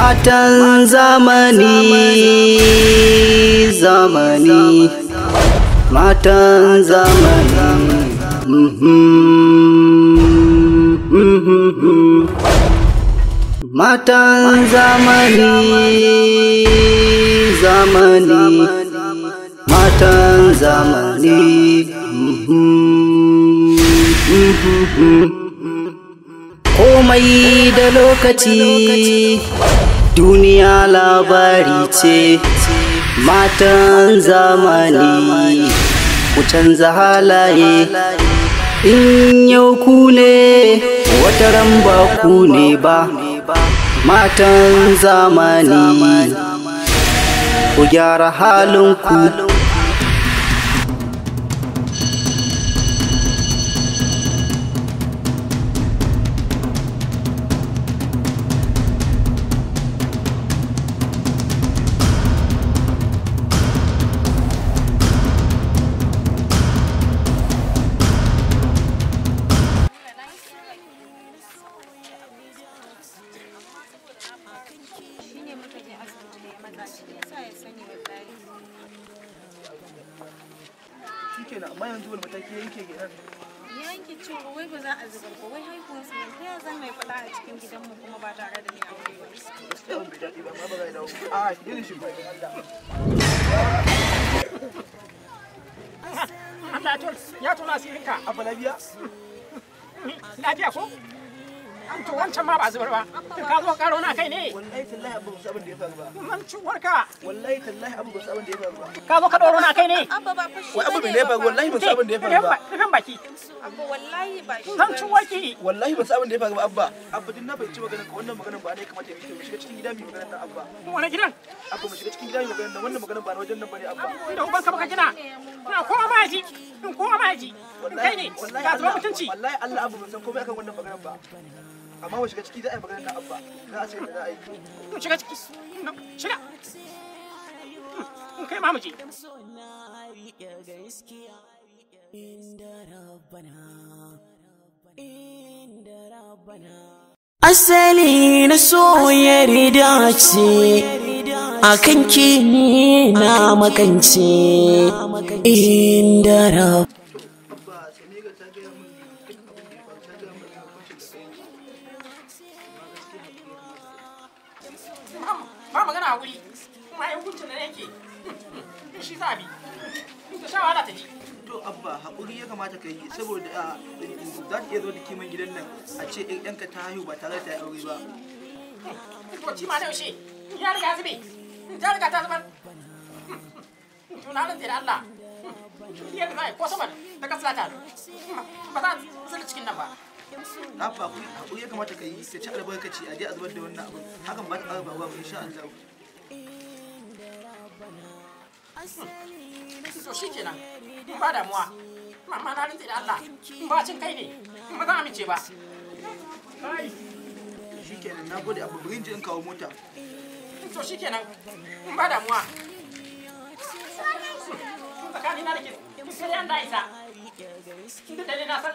Matan zamani, matan zamani. Matan zamani, matan zamani. Komai da lokaci, duniya labari ce. Matan zamani, ku canza halaye. In yau ku ne, wataran ba ku ne ba. Matan zamani, ku gyara halinku. Amma yanzu wani mataki yanke gidan? Yanke cewa wai ba za a zubar ba, wai haihuwar su ta ya zan mai faɗa a cikin gidanmu kuma ba tare da ni aure ba. Gaskiya ban bai daɗi ba, amma ba za a dawo. A gidan shi bai Allah. Allah ya tona asirinka. Abba lafiya? Lafiya ko? To wancan ma ba zubar ba. Ka zo karo na kai ne. Wallahi tallahi Abba ba sabon da ya faru ba. Mancuwarka. Wallahi tallahi Abba ba sabon da ya faru ba. Ka zo ka doro na kai ne. Abba ba fashi. Wai Abba bai ne faru wallahi ba sabon da ya faru ba. Rufin baki. Abba wallahi ba shi. Mancuwarki. Wallahi ba sabon da ya faru ba Abba. Abba din na bai ci maganar ka wannan maganar ba ne kamata ya yi mu shiga cikin gida mu maganar nan Abba. Wani gidan? Abba mu shiga cikin gida mu maganar nan wannan maganar ba na wajen nan bane Abba. Da ubanka baka gina. Ina kowa ma yaji. In kowa ma yaji. Kai ne. Ka zuba mutunci. Wallahi Allah Abba ban san komai akan wannan maganar ba. Amma mu shiga ciki za a yi maganar nan Abba. Za a ce da za a yi. Shiga ciki. Shiga. Kai ma mu je. Asali na soyayya ce akan ki na makance inda rab ba magana a wuri kuma ai hukuncin da yake shi zabi ta sha wahala ta ji. To Abba haƙuri ya kamata ka yi saboda za ta iya zo da kiman gidan nan a ce ɗanka ta haihu ba tare da ta yi aure ba. To ci ma da yaushe ya riga zube ta riga ta zubar. To na rantse da Allah yadda za a yi ko sama da kasalata ba za a zula cikin nan ba. Abba haƙuri ya kamata ka yi ka ci albarkaci a je a zubar da wannan abin hakan ba ta ƙara ba insha Allah. To shi kenan ba damuwa amma na rantse da Allah ba cin kai ne ba zan amince ba. Shi kenan na gode Abba bari in je in kawo mota. To shi kenan ba damuwa tsakani na da ke sai an da isa duk da na san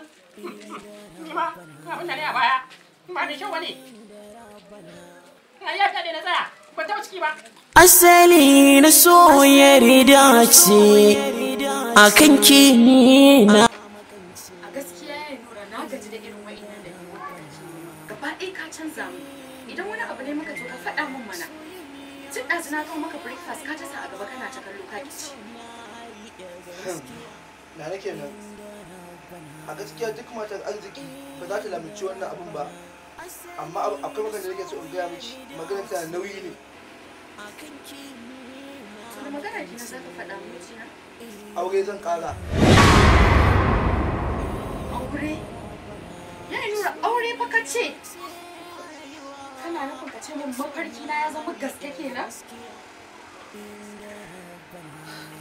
ni ma abin da ne a baya ba mai kyau bane na ya fade na tsaya ban taɓa ciki ba. Asali na soyayya ce akan ki na. A gaskiya ya nura na gaji da irin wa'innan da gaba ɗaya ka canza mu. Idan wani abu ne muka zo ka faɗa min mana. Tun ɗazu na kawo maka breakfast ka tasa a gaba kana ta kallo ka ci. Na nake nan. A gaskiya duk matar arziki ba za ta lamunci wannan abun ba. Amma akwai magana da nake so in gaya miki maganar ta nauyi ne. Wani magana kina za ka faɗa min mijina? Aure zan ƙara. Aure? Ya nura aure fa ka ce? Kana nufin ka ce min mafarki na ya zama gaske kenan?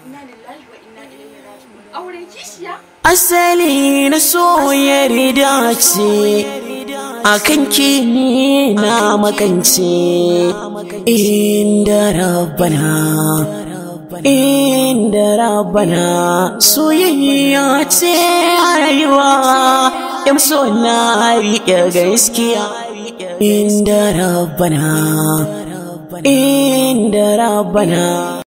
Inna lillahi wa inna ilaihi raji'un. Auren kishiya? Asali na soyayya ce akan ki na makance inda rabbana soyayya ce a rayuwa in so na riƙe gaskiya inda rabbana inda rabbana